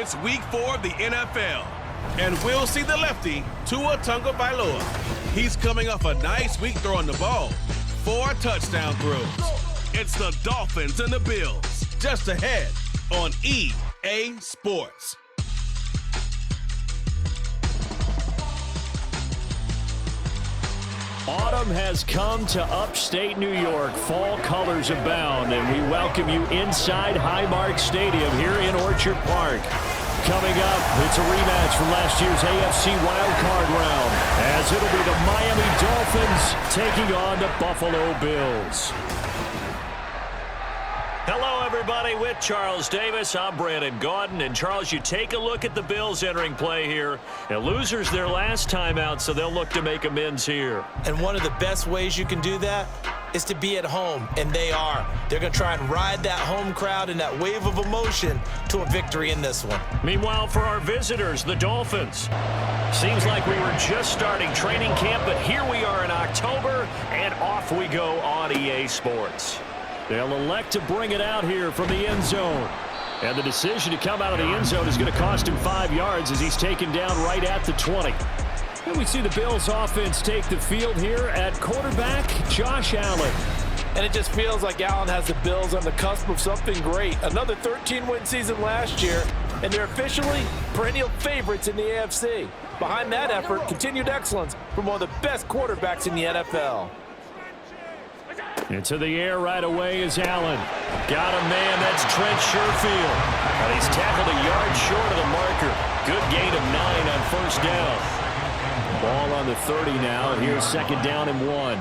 It's week 4 of the NFL, and we'll see the lefty, Tua Tagovailoa. He's coming off a nice week throwing the ball. 4 touchdown throws. It's the Dolphins and the Bills, just ahead on EA Sports. Autumn has come to upstate New York. Fall colors abound, and we welcome you inside Highmark Stadium here in Orchard Park. Coming up, it's a rematch from last year's AFC wildcard round, as it'll be the Miami Dolphins taking on the Buffalo Bills. Hello, everybody. With Charles Davis, I'm Brandon Gaudin. And, Charles, you take a look at the Bills entering play here. And losers their last time out, so they'll look to make amends here. And one of the best ways you can do that is to be at home, and they are. They're going to try and ride that home crowd and that wave of emotion to a victory in this one. Meanwhile, for our visitors, the Dolphins. Seems like we were just starting training camp, but here we are in October, and off we go on EA Sports. They'll elect to bring it out here from the end zone. And the decision to come out of the end zone is going to cost him 5 yards as he's taken down right at the 20. And we see the Bills offense take the field here at quarterback, Josh Allen. And it just feels like Allen has the Bills on the cusp of something great. Another 13-win season last year, and they're officially perennial favorites in the AFC. Behind that effort, continued excellence from one of the best quarterbacks in the NFL. Into the air right away is Allen. Got a man, that's Trent Sherfield. And he's tackled a yard short of the marker. Good gain of 9 on first down. Ball on the 30 now. Here's second down and 1.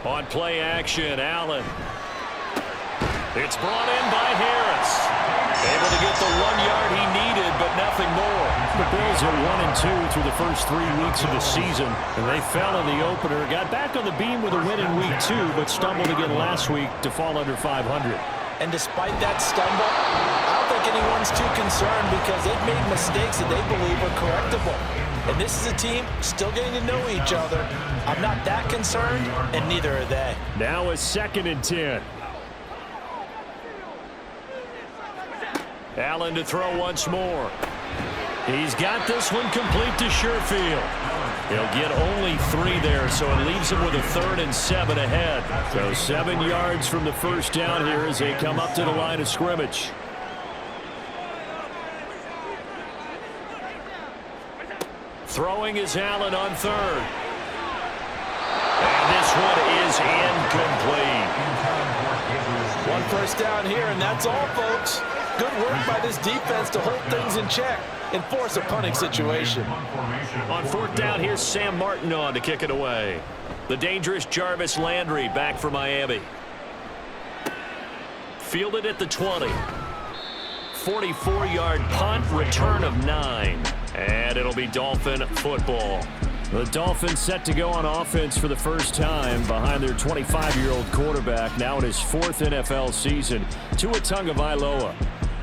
On play action, Allen. It's brought in by Harris. Able to get the 1 yard he needed, but nothing more. The Bills are 1-2 through the first 3 weeks of the season, and they fell in the opener. Got back on the beam with a win in week 2, but stumbled again last week to fall under 500. And despite that stumble, I don't think anyone's too concerned because they've made mistakes that they believe are correctable. And this is a team still getting to know each other. I'm not that concerned, and neither are they. Now a 2nd and 10. Allen to throw once more. He's got this one complete to Sherfield. He'll get only 3 there, so it leaves him with a 3rd and 7 ahead. So 7 yards from the first down here as they come up to the line of scrimmage. Throwing is Allen on 3rd. And this one is incomplete. 1 first down here, and that's all, folks. Good work by this defense to hold things in check and force a punting situation. On 4th down, here's Sam Martin on to kick it away. The dangerous Jarvis Landry back for Miami. Fielded at the 20. 44-yard punt, return of 9. And it'll be Dolphin football. The Dolphins set to go on offense for the first time behind their 25-year-old quarterback, now in his 4th NFL season, Tua Tagovailoa.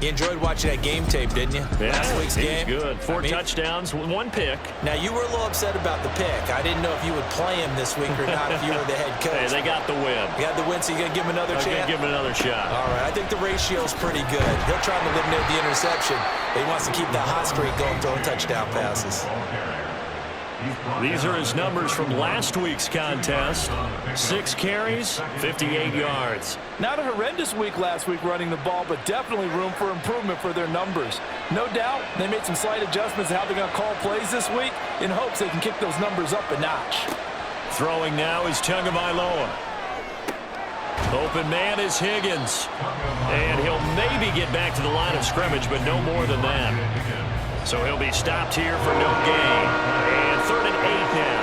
You enjoyed watching that game tape, didn't you? Yeah, Last week's game. Good. 4 touchdowns, 1 pick. Now, you were a little upset about the pick. I didn't know if you would play him this week or not if you were the head coach. Hey, they got the win. You got the win, so you're going to give him another chance? I'm going to give him another shot. All right, I think the ratio's pretty good. He'll try to eliminate the interception, but he wants to keep that hot streak going, throwing touchdown passes. These are his numbers from last week's contest. 6 carries, 58 yards. Not a horrendous week last week running the ball, but definitely room for improvement for their numbers. No doubt they made some slight adjustments to how they're going to call plays this week in hopes they can kick those numbers up a notch. Throwing now is Tagovailoa. Open man is Higgins. And he'll maybe get back to the line of scrimmage, but no more than that. So he'll be stopped here for no gain. And 3rd and 8 now.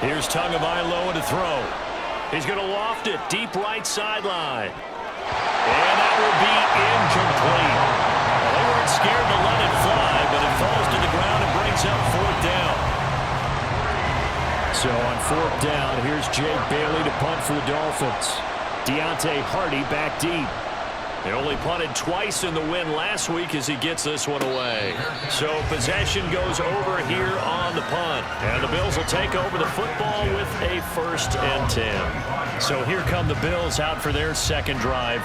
Here's Tagovailoa to throw. He's going to loft it deep right sideline. And that will be incomplete. They weren't scared to let it fly, but it falls to the ground and brings up 4th down. So on 4th down, here's Jake Bailey to punt for the Dolphins. Deontay Hardy back deep. They only punted twice in the win last week as he gets this one away. So possession goes over here on the punt. And the Bills will take over the football with a 1st and 10. So here come the Bills out for their second drive.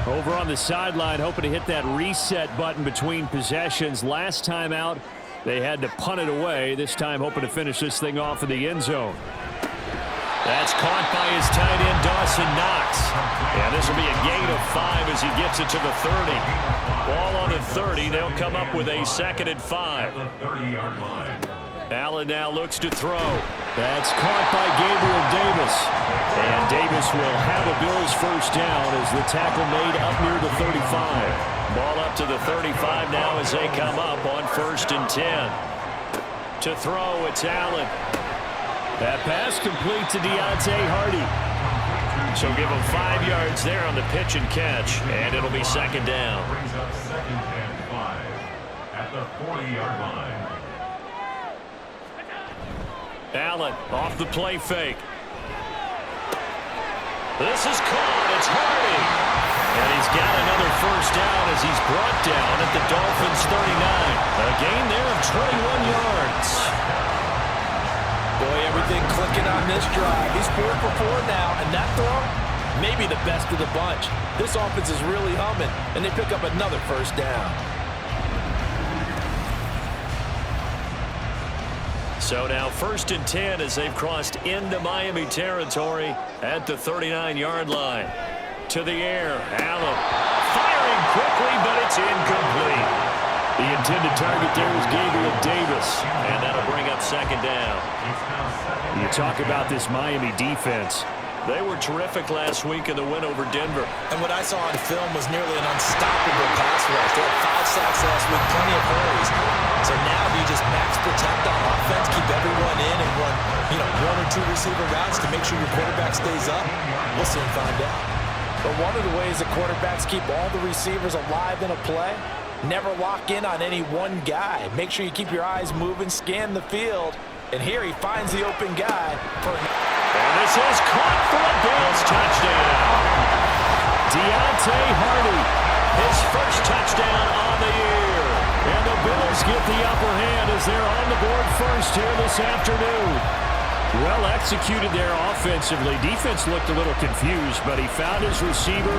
Over on the sideline, hoping to hit that reset button between possessions. Last time out, they had to punt it away. This time, hoping to finish this thing off in the end zone. That's caught by his tight end, Dawson Knox. And this will be a gain of 5 as he gets it to the 30. Ball on the 30. They'll come up with a 2nd and 5. Allen now looks to throw. That's caught by Gabriel Davis. And Davis will have a Bills first down as the tackle made up near the 35. Ball up to the 35 now as they come up on 1st and 10. To throw, it's Allen. That pass complete to Deontay Hardy. So give him 5 yards there on the pitch and catch, and it'll be 2nd down. Brings up 2nd and 5 at the 40-yard line. Allen off the play fake. This is caught. It's Hardy. And he's got another first down as he's brought down at the Dolphins' 39. A gain there of 21 yards. Boy, everything clicking on this drive. He's 4 for 4 now, and that throw, maybe the best of the bunch. This offense is really humming, and they pick up another first down. So now 1st and 10 as they've crossed into Miami territory at the 39-yard line. To the air, Allen firing quickly, but it's incomplete. The intended target there is Gabriel Davis, and that'll bring up 2nd down. You talk about this Miami defense. They were terrific last week in the win over Denver. And what I saw on film was nearly an unstoppable pass rush. They had 5 sacks last week, plenty of hurries. So now do you just max protect on offense, keep everyone in, and run, 1 or 2 receiver routes to make sure your quarterback stays up? We'll soon find out. But one of the ways the quarterbacks keep all the receivers alive in a play, never lock in on any one guy. Make sure you keep your eyes moving, scan the field. And here he finds the open guy for and this is caught for a Bills touchdown. Deontay Hardy, his first touchdown on the year. And the Bills get the upper hand as they're on the board first here this afternoon. Well executed there offensively. Defense looked a little confused, but he found his receiver,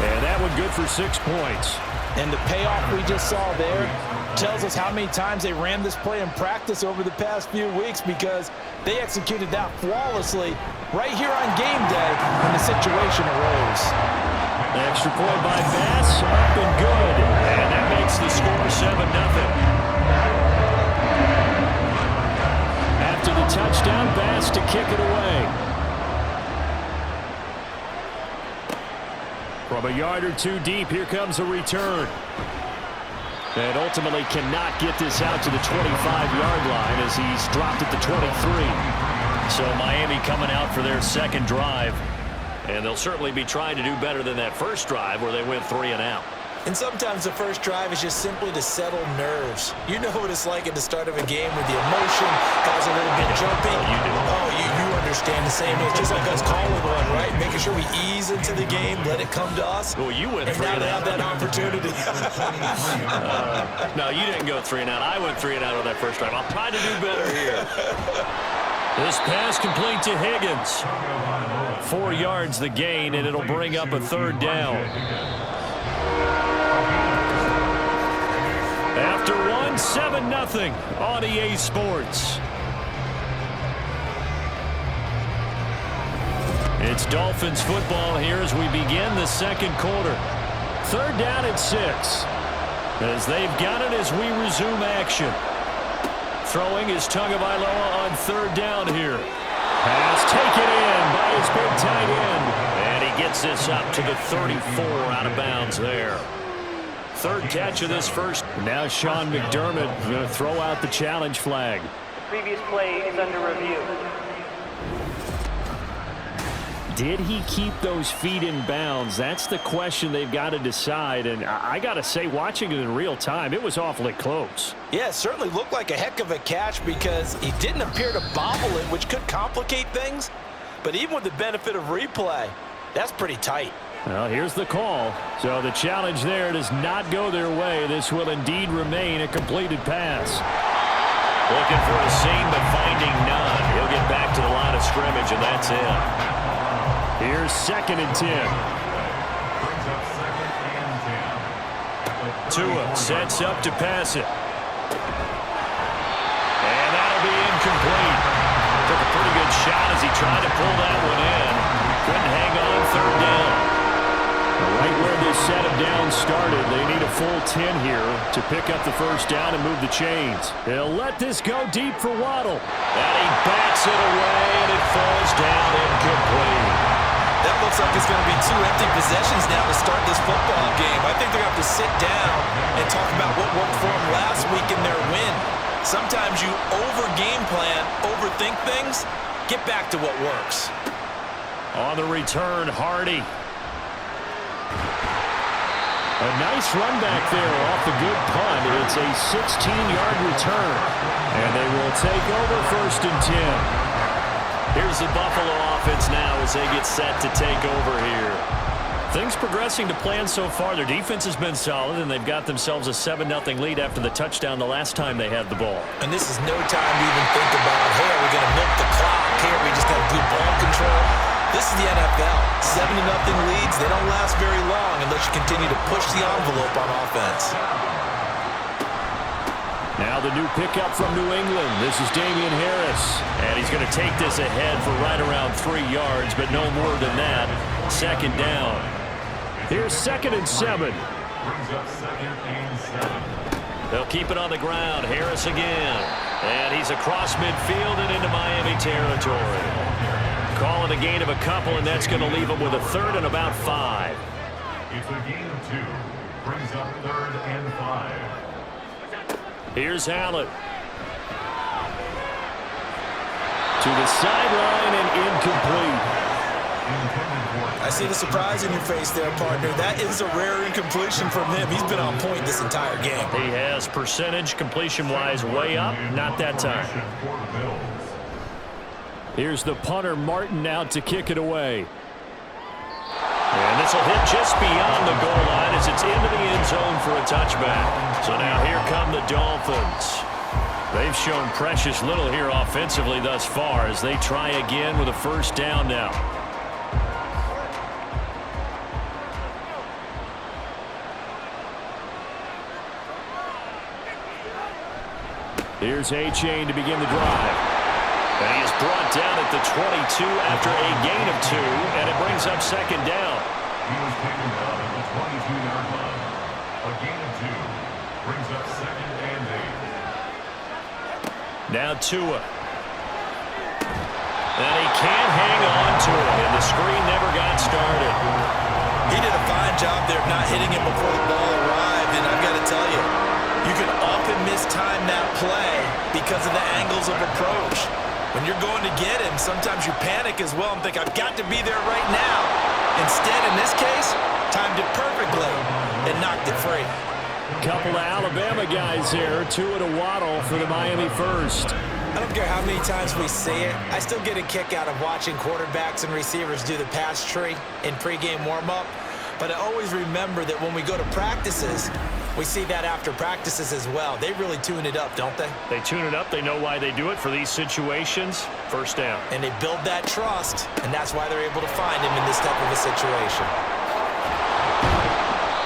and that one good for 6 points. And the payoff we just saw there tells us how many times they ran this play in practice over the past few weeks, because they executed that flawlessly right here on game day when the situation arose. Extra point by Bass, up and good. And that makes the score 7-0. After the touchdown, Bass to kick it away. From a yard or 2 deep, here comes a return. And ultimately cannot get this out to the 25-yard line as he's dropped at the 23. So Miami coming out for their 2nd drive. And they'll certainly be trying to do better than that first drive where they went 3 and out. And sometimes the first drive is just simply to settle nerves. You know what it's like at the start of a game with the emotion, guys are a little bit jumpy. You understand the same. It's just like us calling one, right? Making sure we ease into the game, let it come to us. Well, you went 3 and out. And now they have that opportunity. No, you didn't go 3 and out. I went 3 and out on that first drive. I'll try to do better here. This pass complete to Higgins. 4 yards the gain, and it'll bring up a 3rd down. After 1, 7-0 on EA Sports. It's Dolphins football here as we begin the 2nd quarter. 3rd down at 6. As they've got it as we resume action. Throwing is Tagovailoa on 3rd down here. Pass taken in by his big tight end. And he gets this up to the 34 out of bounds there. 3rd catch of this first. Now Sean McDermott going to throw out the challenge flag. The previous play is under review. Did he keep those feet in bounds? That's the question they've got to decide. And I got to say, watching it in real time, it was awfully close. Yeah, it certainly looked like a heck of a catch because he didn't appear to bobble it, which could complicate things. But even with the benefit of replay, that's pretty tight. Well, here's the call. So the challenge there does not go their way. This will indeed remain a completed pass. Looking for a seam, but finding none. He'll get back to the line of scrimmage, and that's it. Here's 2nd and 10. Brings up 2nd and 10. Tua sets up to pass it. And that'll be incomplete. Took a pretty good shot as he tried to pull that one in. Couldn't hang on 3rd down. Right where this set of downs started, they need a full 10 here to pick up the 1st down and move the chains. They'll let this go deep for Waddle. And he bats it away, and it falls down incomplete. That looks like it's going to be 2 empty possessions now to start this football game. I think they're going to have to sit down and talk about what worked for them last week in their win. Sometimes you over-game plan, overthink things. Get back to what works. On the return, Hardy. A nice run back there off the good punt. It's a 16-yard return. And they will take over 1st and 10. Here's the Buffalo offense now as they get set to take over here. Things progressing to plan so far. Their defense has been solid, and they've got themselves a 7-0 lead after the touchdown the last time they had the ball. And this is no time to even think about, hey, are we going to milk the clock? Here, we just got to do ball control. This is the NFL. 7-0 leads, they don't last very long unless you continue to push the envelope on offense. Now the new pickup from New England. This is Damian Harris. And he's going to take this ahead for right around 3 yards, but no more than that. 2nd down. Here's 2nd and 7. Brings up 2nd and 7. They'll keep it on the ground. Harris again. And he's across midfield and into Miami territory. Call it a gain of a couple, and that's going to leave him with a 3rd and about 5. It's a gain of 2. Brings up 3rd and 5. Here's Allen. To the sideline and incomplete. I see the surprise in your face there, partner. That is a rare incompletion from him. He's been on point this entire game. He has percentage completion-wise way up. Not that time. Here's the punter, Martin, out to kick it away. And this will hit just beyond the goal line as it's into the end zone for a touchback. So now here come the Dolphins. They've shown precious little here offensively thus far as they try again with a 1st down now. Here's A-Chain to begin the drive. And he is brought down at the 22 after a gain of 2, and it brings up 2nd down. He was taken down at the 22-yard line. A gain of 2 brings up 2nd and 8. Now Tua. And he can't hang on to it, and the screen never got started. He did a fine job there of not hitting him before the ball arrived, and I've got to tell you, you can often mistime that play because of the angles of approach. When you're going to get him, sometimes you panic as well and think, I've got to be there right now. Instead, in this case, timed it perfectly and knocked it free. Couple of Alabama guys there, Tua to Waddle for the Miami 1st. I don't care how many times we see it. I still get a kick out of watching quarterbacks and receivers do the pass tree in pregame warm-up. But I always remember that when we go to practices, we see that after practices as well. They really tune it up, don't they? They tune it up. They know why they do it for these situations. 1st down. And they build that trust, and that's why they're able to find him in this type of a situation.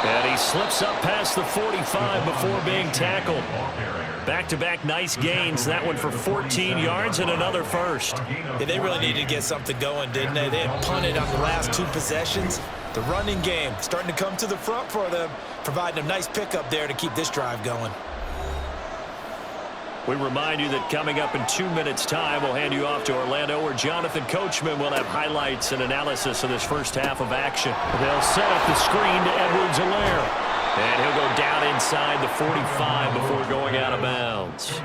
And he slips up past the 45 before being tackled. Back-to-back nice gains. That one for 14 yards and another 1st. Yeah, they really needed to get something going, didn't they? They had punted on the last 2 possessions. The running game starting to come to the front for them, providing a nice pickup there to keep this drive going. We remind you that coming up in 2 minutes' time, we'll hand you off to Orlando, where Jonathan Coachman will have highlights and analysis of this 1st half of action. They'll set up the screen to Edwards-Helaire. And he'll go down inside the 45 before going out of bounds.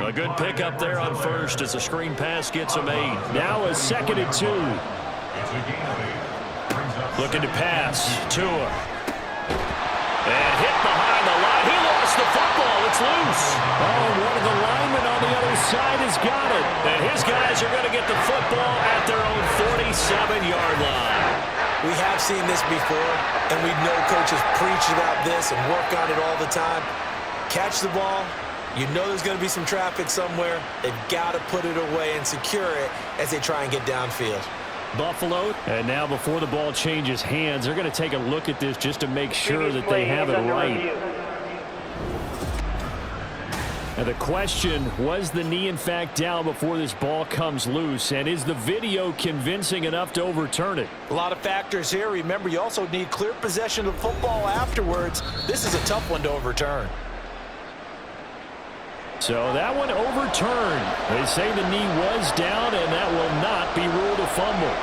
A good pickup there on 1st as the screen pass gets him 8. Now a 2nd and 2. Looking to pass. Tua. And hit behind the line. He lost the football. It's loose. Oh, one of the linemen on the other side has got it. And his guys are going to get the football at their own 47-yard line. We have seen this before, and we know coaches preach about this and work on it all the time. Catch the ball. You know there's going to be some traffic somewhere. They've got to put it away and secure it as they try and get downfield. Buffalo. And now before the ball changes hands, they're going to take a look at this just to make sure that they have it right. And the question, was the knee in fact down before this ball comes loose? And is the video convincing enough to overturn it? A lot of factors here. Remember, you also need clear possession of the football afterwards. This is a tough one to overturn. So that one overturned. They say the knee was down, and that will not be ruled a fumble.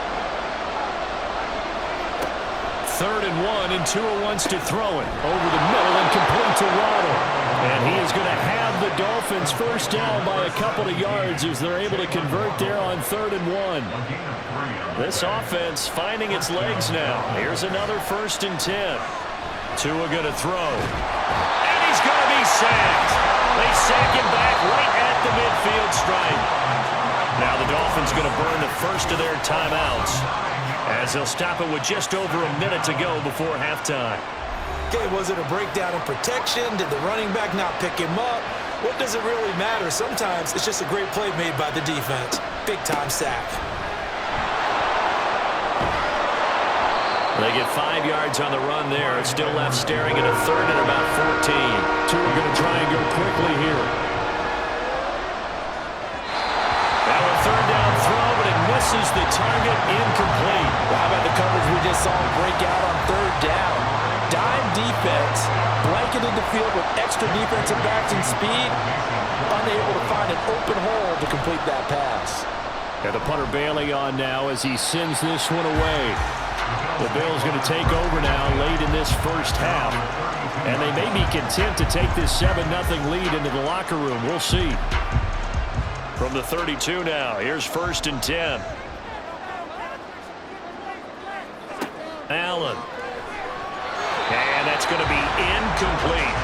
3rd and 1, and Tua wants to throw it over the middle and complete to Waddle. And he is going to have the Dolphins first down by a couple of yards as they're able to convert there on 3rd and 1. This offense finding its legs now. Here's another 1st and 10. Tua going to throw. And he's going to be sacked. They sack him back right at the midfield stripe. Now the Dolphins going to burn the first of their timeouts as they'll stop it with just over a minute to go before halftime. Okay, was it a breakdown in protection? Did the running back not pick him up? What does it really matter? Sometimes it's just a great play made by the defense. Big-time sack. They get 5 yards on the run there. It's still left staring at a 3rd and about 14. Tua going to try and go quickly here. Now a 3rd down throw, but it misses the target, incomplete. How about the coverage we just saw break out on 3rd down? Dime defense, blanketed the field with extra defensive backs and speed, unable to find an open hole to complete that pass. And the punter Bailey on now as he sends this one away. The Bills going to take over now late in this first half. And they may be content to take this 7-0 lead into the locker room. We'll see. From the 32 now, here's 1st and 10. Allen. And that's going to be incomplete.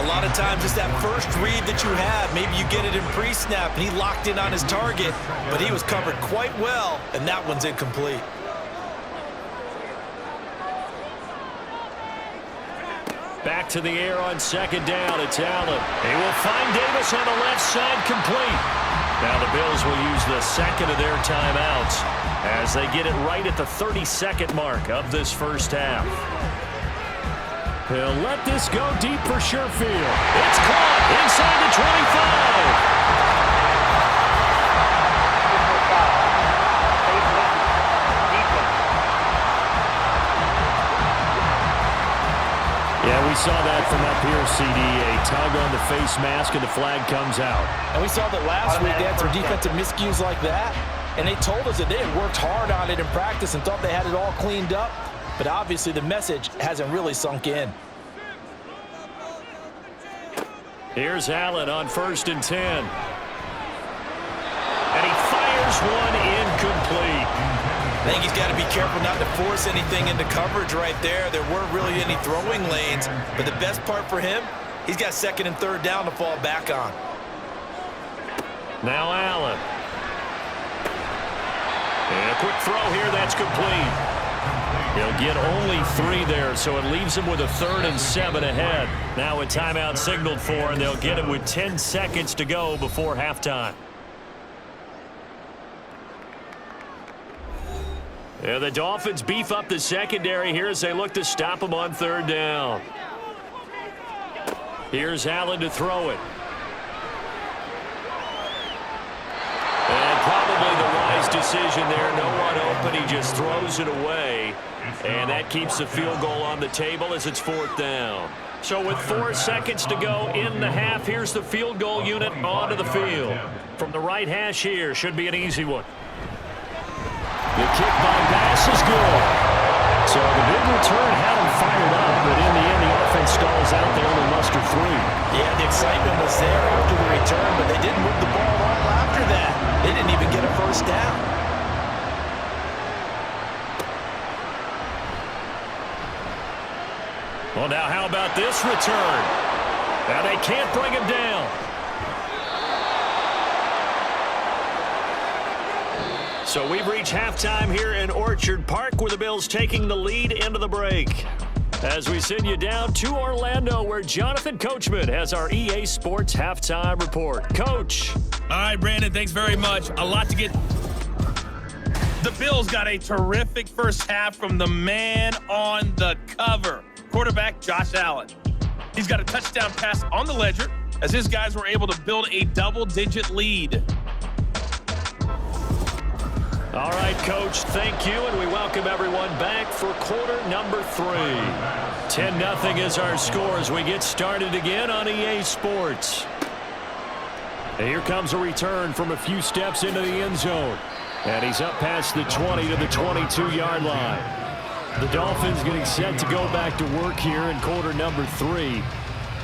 A lot of times it's that first read that you have. Maybe you get it in pre-snap, and he locked in on his target, but he was covered quite well, and that one's incomplete. Back to the air on 2nd down. It's Allen. He will find Davis on the left side, complete. Now the Bills will use the 2nd of their timeouts as they get it right at the 32nd mark of this first half. He'll let this go deep for Sherfield. It's caught inside the 25. Yeah, we saw that from up here, CD. A tug on the face mask, and the flag comes out. And we saw that last week. They had some defensive miscues like that, and they told us that they had worked hard on it in practice and thought they had it all cleaned up. But obviously the message hasn't really sunk in. Here's Allen on 1st and 10. And he fires one incomplete. I think he's got to be careful not to force anything into coverage right there. There weren't really any throwing lanes. But the best part for him, he's got 2nd and 3rd down to fall back on. Now Allen. And a quick throw here, that's complete. He'll get only 3 there, so it leaves him with a 3rd and 7 ahead. Now a timeout signaled for, and they'll get him with 10 seconds to go before halftime. Yeah, the Dolphins beef up the secondary here as they look to stop him on 3rd down. Here's Allen to throw it. And probably the wise decision there. No one open. He just throws it away. And that keeps the field goal on the table as it's 4th down. So with 4 seconds to go in the half, here's the field goal unit onto the field. From the right hash here, should be an easy one. The kick by Bass is good. So the big return had him fired up, but in the end, the offense stalls out. They only muster 3. Yeah, the excitement was there after the return, but they didn't move the ball at all after that. They didn't even get a first down. Well, now how about this return? Now they can't bring him down. So we've reached halftime here in Orchard Park, where the Bills taking the lead into the break. As we send you down to Orlando, where Jonathan Coachman has our EA Sports halftime report. Coach. All right, Brandon, thanks very much. A lot to get The Bills got a terrific first half from the man on the cover, quarterback Josh Allen. He's got a touchdown pass on the ledger as his guys were able to build a double-digit lead. All right, Coach, thank you, and we welcome everyone back for quarter number 3. 10-0 is our score as we get started again on EA Sports. And here comes a return from a few steps into the end zone. And he's up past the 20 to the 22-yard line. The Dolphins getting set to go back to work here in quarter number 3.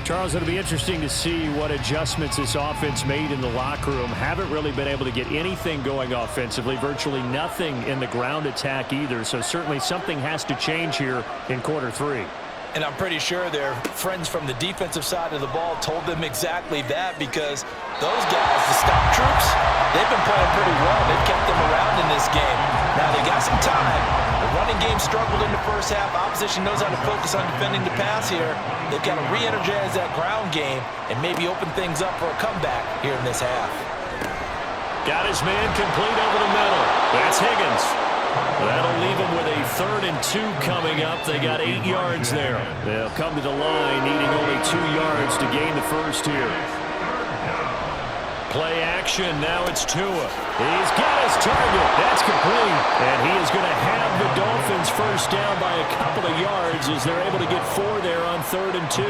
Charles, it'll be interesting to see what adjustments this offense made in the locker room. Haven't really been able to get anything going offensively, virtually nothing in the ground attack either. So certainly something has to change here in quarter 3. And I'm pretty sure their friends from the defensive side of the ball told them exactly that, because those guys, the stop troops, they've been playing pretty well. They've kept them around in this game. Now they got some time. The running game struggled in the first half. Opposition knows how to focus on defending the pass here. They've got to re-energize that ground game and maybe open things up for a comeback here in this half. Got his man complete over the middle. That's Higgins. That'll leave them with a 3rd and 2 coming up. They got 8 yards there. They'll come to the line needing only 2 yards to gain the first here. Play action. Now it's Tua. He's got his target. That's complete. And he is going to have the Dolphins first down by a couple of yards as they're able to get 4 there on 3rd and 2.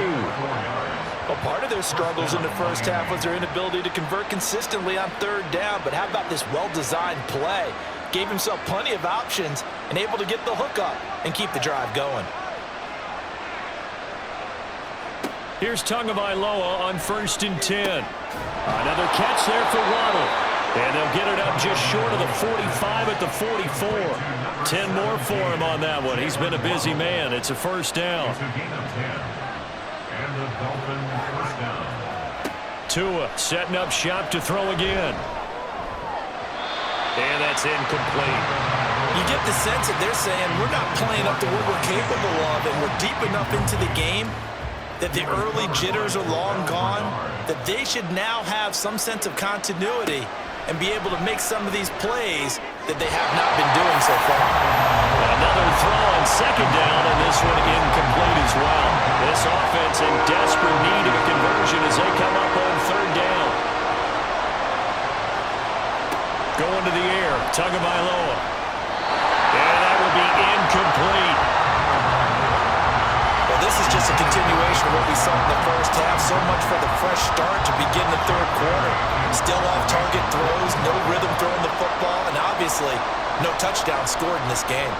Well, part of their struggles in the first half was their inability to convert consistently on 3rd down. But how about this well-designed play? Gave himself plenty of options and able to get the hook up and keep the drive going. Here's Tagovailoa on 1st and 10. Another catch there for Waddle. And they'll get it up just short of the 45 at the 44. 10 more for him on that one. He's been a busy man. It's a first down. Tua setting up shop to throw again. And that's incomplete. You get the sense that they're saying we're not playing up to what we're capable of, and we're deep enough into the game that the early jitters are long gone, that they should now have some sense of continuity and be able to make some of these plays that they have not been doing so far. Another throw on 2nd down, and this one incomplete as well. This offense in desperate need of a conversion as they come up on 3rd down. Going to the air, Tagovailoa. And that will be incomplete. Well, this is just a continuation of what we saw in the first half. So much for the fresh start to begin the 3rd quarter. Still off-target throws, no rhythm throwing the football, and obviously no touchdown scored in this game.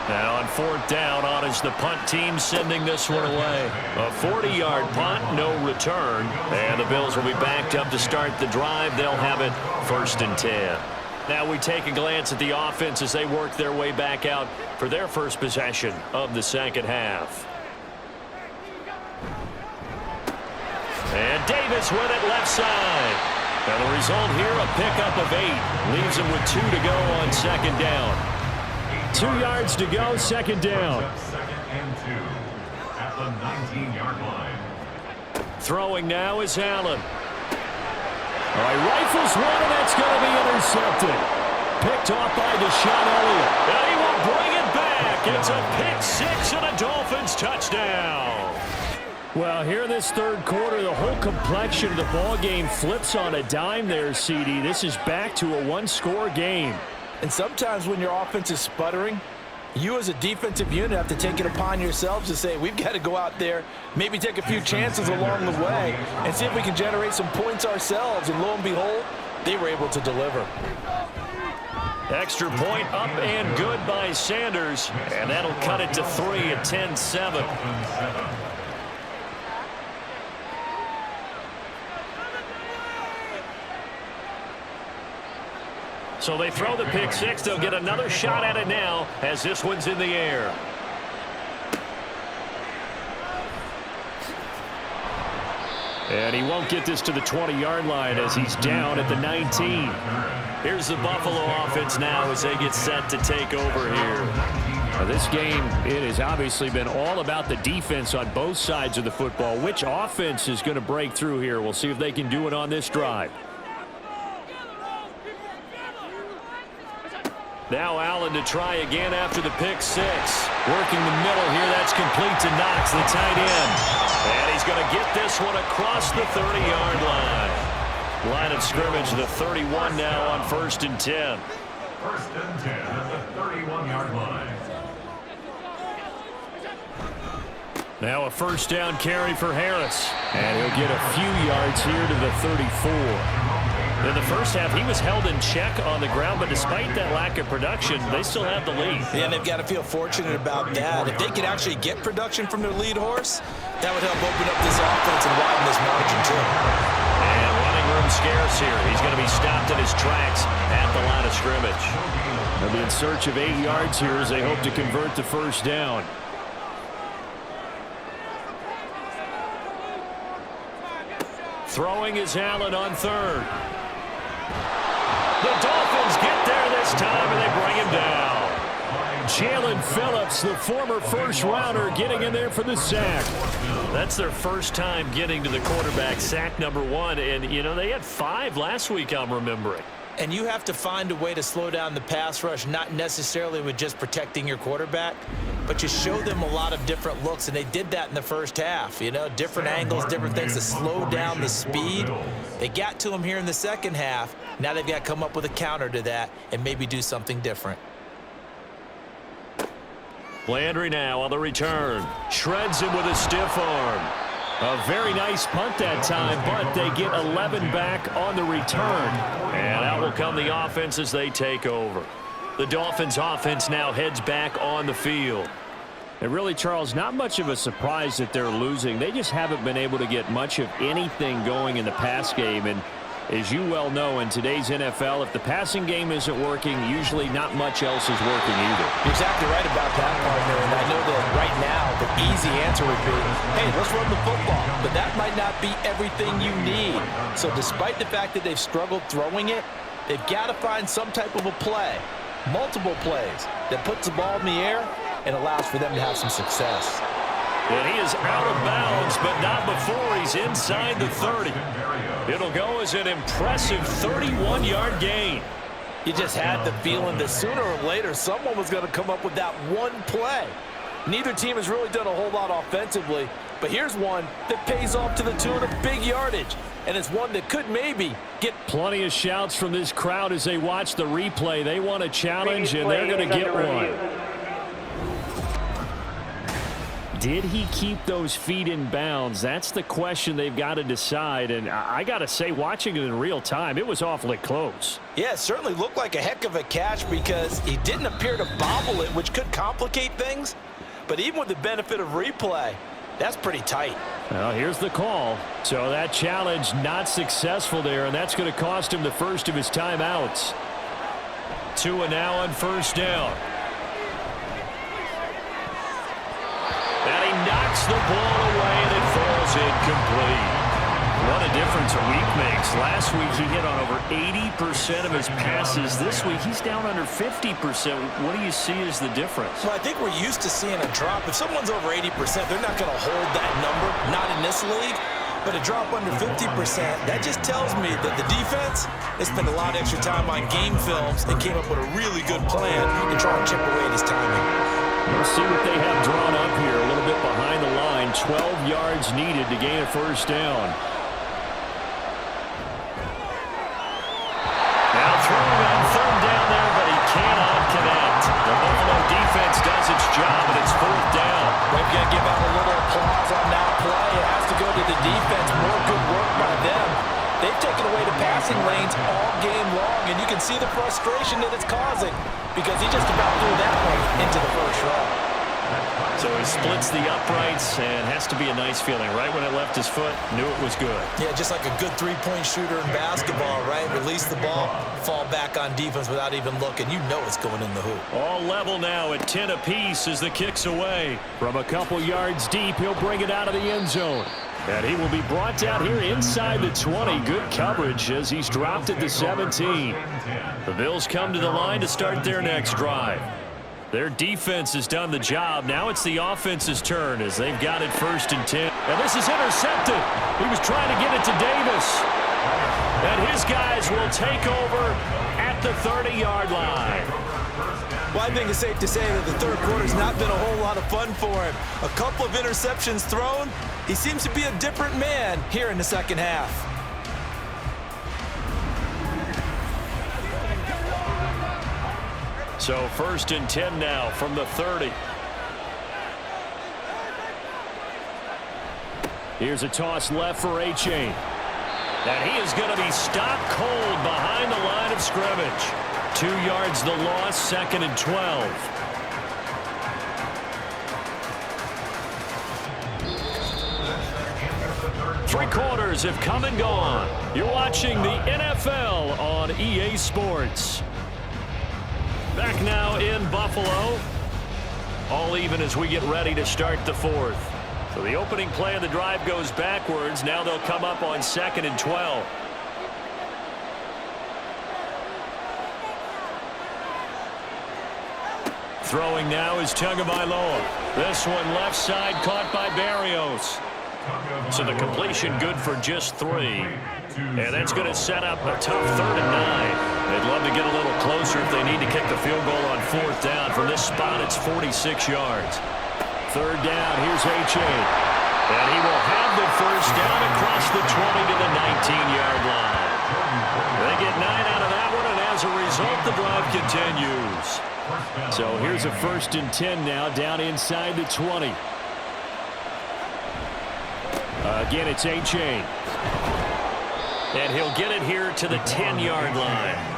Now on 4th down, on is the punt team sending this one away. A 40-yard punt, no return. And the Bills will be backed up to start the drive. They'll have it 1st and 10. Now we take a glance at the offense as they work their way back out for their first possession of the second half. And Davis with it left side. And the result here, a pickup of 8. Leaves him with 2 to go on 2nd down. 2 yards to go, 2nd down. 2nd and 2 at the 19-yard line. Throwing now is Allen. All right, rifles one, and that's going to be intercepted. Picked off by Deshaun Elliott. And he will bring it back. It's a pick 6 and a Dolphins touchdown. Well, here in this 3rd quarter, the whole complexion of the ball game flips on a dime there, CD. This is back to a 1-score game. And sometimes when your offense is sputtering, you as a defensive unit have to take it upon yourselves to say, we've got to go out there, maybe take a few chances along the way and see if we can generate some points ourselves. And lo and behold, they were able to deliver. Extra point up and good by Sanders. And that'll cut it to 3 at 10-7. So they throw the pick 6. They'll get another shot at it now as this one's in the air. And he won't get this to the 20-yard line as he's down at the 19. Here's the Buffalo offense now as they get set to take over here. Now this game, it has obviously been all about the defense on both sides of the football. Which offense is going to break through here? We'll see if they can do it on this drive. Now Allen to try again after the pick six. Working the middle here. That's complete to Knox, the tight end. And he's going to get this one across the 30-yard line. Line of scrimmage, the 31 now on 1st and 10. 1st and 10 at the 31-yard line. Now a first down carry for Harris. And he'll get a few yards here to the 34. In the first half, he was held in check on the ground, but despite that lack of production, they still have the lead. Yeah, and they've got to feel fortunate about that. If they could actually get production from their lead horse, that would help open up this offense and widen this margin, too. And running room scarce here. He's going to be stopped in his tracks at the line of scrimmage. They'll be in search of 8 yards here as they hope to convert the first down. Throwing is Allen on 3rd. The Dolphins get there this time, and they bring him down. Jalen Phillips, the former first-rounder, getting in there for the sack. That's their first time getting to the quarterback, sack number 1. And, you know, they had 5 last week, I'm remembering. And you have to find a way to slow down the pass rush, not necessarily with just protecting your quarterback, but you show them a lot of different looks, and they did that in the first half. You know, different angles, different things to slow down the speed. They got to him here in the second half. Now they've got to come up with a counter to that and maybe do something different. Landry now on the return. Shreds him with a stiff arm. A very nice punt that time, but they get 11 back on the return. And out will come the offense as they take over. The Dolphins offense now heads back on the field. And really, Charles, not much of a surprise that they're losing. They just haven't been able to get much of anything going in the pass game. And as you well know, in today's NFL, if the passing game isn't working, usually not much else is working either. You're exactly right about that, partner. And I know that right now the easy answer would be, hey, let's run the football. But that might not be everything you need. So despite the fact that they've struggled throwing it, they've got to find some type of a play, multiple plays, that puts the ball in the air and allows for them to have some success. And he is out of bounds, but not before he's inside the 30. It'll go as an impressive 31-yard gain. You just had the feeling that sooner or later someone was going to come up with that one play. Neither team has really done a whole lot offensively, but here's one that pays off to the tune of big yardage, and it's one that could maybe get... Plenty of shouts from this crowd as they watch the replay. They want a challenge, and they're going to get one. Did he keep those feet in bounds? That's the question they've got to decide. And I got to say, watching it in real time, it was awfully close. Yeah, it certainly looked like a heck of a catch because he didn't appear to bobble it, which could complicate things. But even with the benefit of replay, that's pretty tight. Well, here's the call. So that challenge not successful there, and that's going to cost him the first of his timeouts. Tua now on first down. And he knocks the ball away, and it falls incomplete. What a difference a week makes. Last week, he hit on over 80% of his passes. This week, he's down under 50%. What do you see as the difference? Well, I think we're used to seeing a drop. If someone's over 80%, they're not going to hold that number, not in this league. But a drop under 50%, that just tells me that the defense has spent a lot of extra time on game films and came up with a really good plan to try and chip away at his timing. We'll see what they have drawn up here. A little bit behind the line. 12 yards needed to gain a first down. Now throwing on third down there, but he cannot connect. The Buffalo defense does its job, and it's fourth down. We've got to give out a little applause on that play. It has to go to the defense. More good work by them. They've taken away the passing lanes all game long, and you can see the frustration that it's causing because he just about threw that one into the first row. So he splits the uprights and has to be a nice feeling. Right when it left his foot, knew it was good. Yeah, just like a good three-point shooter in basketball, right? Release the ball, fall back on defense without even looking. You know it's going in the hoop. All level now at 10 apiece as the kick's away. From a couple yards deep, he'll bring it out of the end zone. And he will be brought down here inside the 20. Good coverage as he's dropped at the 17. The Bills come to the line to start their next drive. Their defense has done the job. Now it's the offense's turn as they've got it 1st and 10. And this is intercepted. He was trying to get it to Davis. And his guys will take over at the 30-yard line. Well, I think it's safe to say that the third quarter's not been a whole lot of fun for him. A couple of interceptions thrown. He seems to be a different man here in the second half. So 1st and 10 now from the 30. Here's a toss left for A-Chain. And he is going to be stopped cold behind the line of scrimmage. 2 yards the loss, 2nd and 12. Three quarters have come and gone. You're watching the NFL on EA Sports. Back now in Buffalo. All even as we get ready to start the 4th. So the opening play of the drive goes backwards. Now they'll come up on 2nd and 12. Throwing now is Tagovailoa. This one left side caught by Barrios. So the completion good for just 3. And that's going to set up a tough 3rd and 9. They'd love to get a little closer if they need to kick the field goal on 4th down. From this spot, it's 46 yards. 3rd down, here's A-Chain. And he will have the 1st down across the 20 to the 19-yard line. They get 9 out of that one, and as a result, the drive continues. So here's a 1st and 10 now, down inside the 20. Again, it's A-Chain. And he'll get it here to the 10-yard line.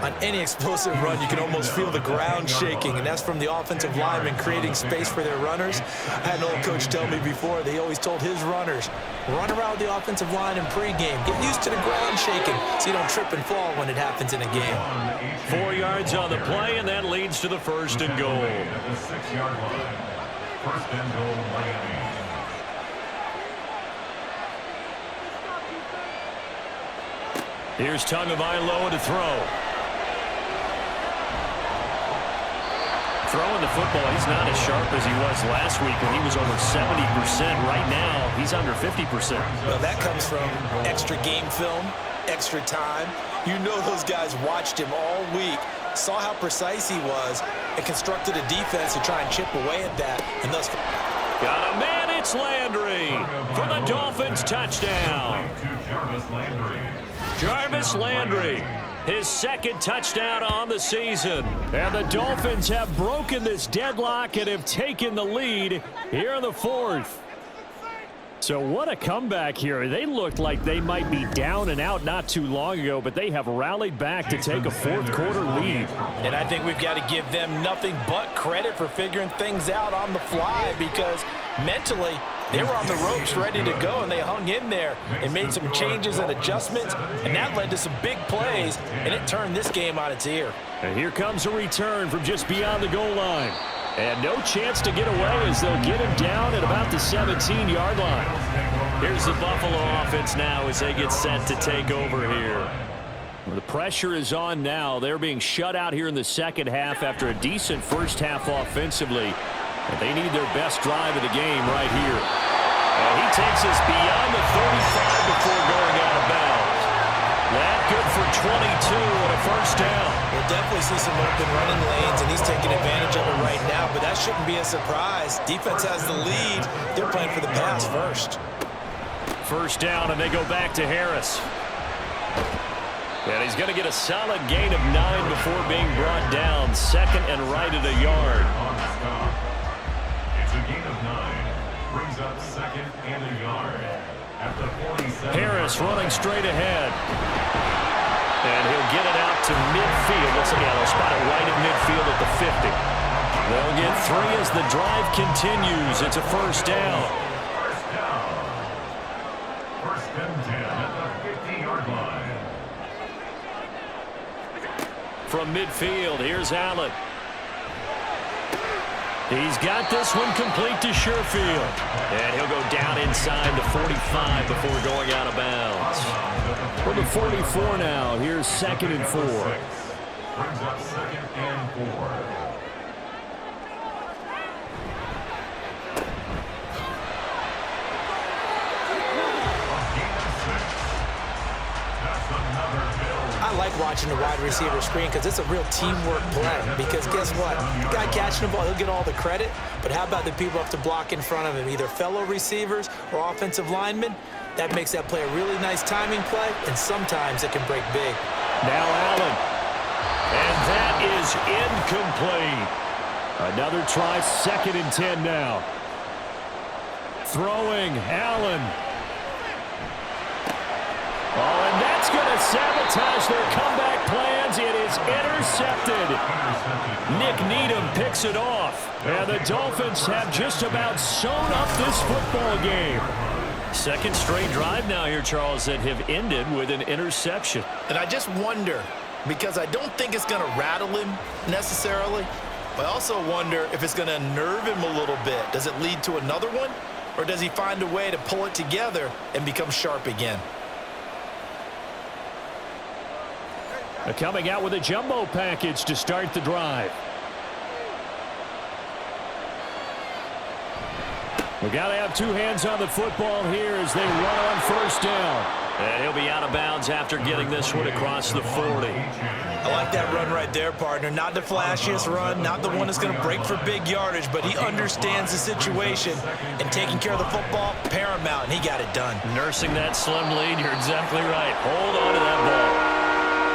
On any explosive run, you can almost feel the ground shaking, and that's from the offensive linemen creating space for their runners. I had an old coach tell me before, they always told his runners, run around the offensive line in pregame. Get used to the ground shaking so you don't trip and fall when it happens in a game. 4 yards on the play, and that leads to the 1st and goal. At the 6-yard line. 1st and goal, Miami. Here's Tagovailoa to throw. Throwing the football, he's not as sharp as he was last week when he was over 70%. Right now, he's under 50%. Well, that comes from extra game film, extra time. You know those guys watched him all week, saw how precise he was, and constructed a defense to try and chip away at that. And thus, got a man, it's Landry for the Dolphins touchdown. Jarvis Landry, his 2nd touchdown on the season. And the Dolphins have broken this deadlock and have taken the lead here in the 4th. So what a comeback here. They looked like they might be down and out not too long ago, but they have rallied back to take a 4th quarter lead. And I think we've got to give them nothing but credit for figuring things out on the fly, because mentally they were on the ropes ready to go, and they hung in there and made some changes and adjustments, and that led to some big plays, and it turned this game on its ear. And here comes a return from just beyond the goal line. And no chance to get away as they'll get him down at about the 17-yard line. Here's the Buffalo offense now as they get set to take over here. The pressure is on now. They're being shut out here in the second half after a decent first half offensively. And they need their best drive of the game right here. And he takes us beyond the 35 before going out of bounds. That good for 22 and a 1st down. We'll definitely see some open running lanes, and he's taking advantage of it right now, but that shouldn't be a surprise. Defense has the lead. They're playing for the pass first. 1st down, and they go back to Harris. And he's going to get a solid gain of 9 before being brought down. 2nd and right at a yard. It's a gain of 9. Brings up 2nd and a yard. At the 47. Harris running straight ahead. And he'll get it out to midfield. Looks like they'll spot it right at midfield at the 50. They'll get 3 as the drive continues. It's a 1st down. 1st down. 1st and 10 at the 50-yard line. From midfield, here's Allen. He's got this one complete to Sherfield. And he'll go down inside the 45 before going out of bounds. For the 44 now, here's 2nd and 4. Brings up 2nd and 4. I like watching the wide receiver screen because it's a real teamwork play. Because guess what? The guy catching the ball, he'll get all the credit. But how about the people who have to block in front of him, either fellow receivers or offensive linemen? That makes that play a really nice timing play, and sometimes it can break big. Now Allen. And that is incomplete. Another try, 2nd and 10 now. Throwing, Allen. Oh, and that's going to sabotage their comeback plans. It is intercepted. Nick Needham picks it off. And the Dolphins have just about sewn up this football game. Second straight drive now here, Charles, that have ended with an interception. And I just wonder, because I don't think it's going to rattle him necessarily, but I also wonder if it's going to unnerve him a little bit. Does it lead to another one? Or does he find a way to pull it together and become sharp again? Coming out with a jumbo package to start the drive. We got to have two hands on the football here as they run on first down. And he'll be out of bounds after getting this one across the 40. I like that run right there, partner. Not the flashiest run, not the one that's going to break for big yardage, but he understands the situation, and taking care of the football, paramount, and he got it done. Nursing that slim lead, you're exactly right. Hold on to that ball.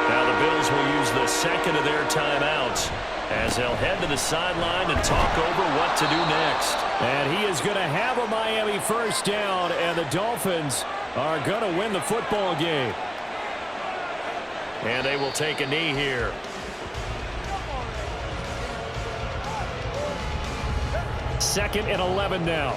Now the Bills will use the second of their timeouts as they'll head to the sideline and talk over what to do next. And he is going to have a Miami first down, and the Dolphins are going to win the football game. And they will take a knee here. Second and 11 now.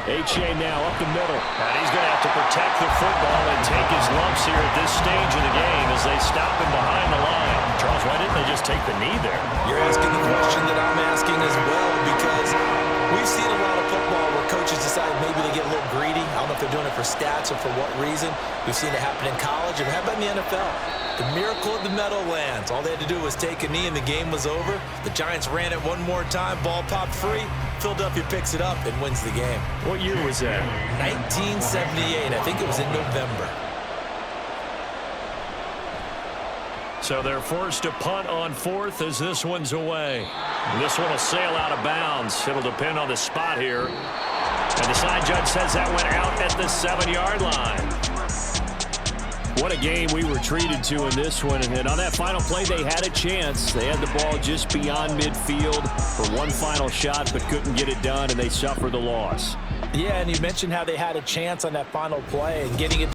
H.A. now up the middle. And he's going to have to protect the football and take his lumps here at this stage of the game as they stop him behind the line. Charles, why didn't they just take the knee there? You're asking the question that I'm asking as well, because we've seen a lot of football where coaches decide maybe to get a little greedy. I don't know if they're doing it for stats or for what reason. We've seen it happen in college, and how about in the NFL? The miracle of the Meadowlands. All they had to do was take a knee and the game was over. The Giants ran it one more time. Ball popped free. Philadelphia picks it up and wins the game. What year was that? 1978. I think it was in November. So they're forced to punt on fourth as this one's away. This one will sail out of bounds. It'll depend on the spot here. And the side judge says that went out at the 7-yard line. What a game we were treated to in this one. And on that final play, they had a chance. They had the ball just beyond midfield for one final shot, but couldn't get it done, and they suffered the loss. Yeah, and you mentioned how they had a chance on that final play and getting it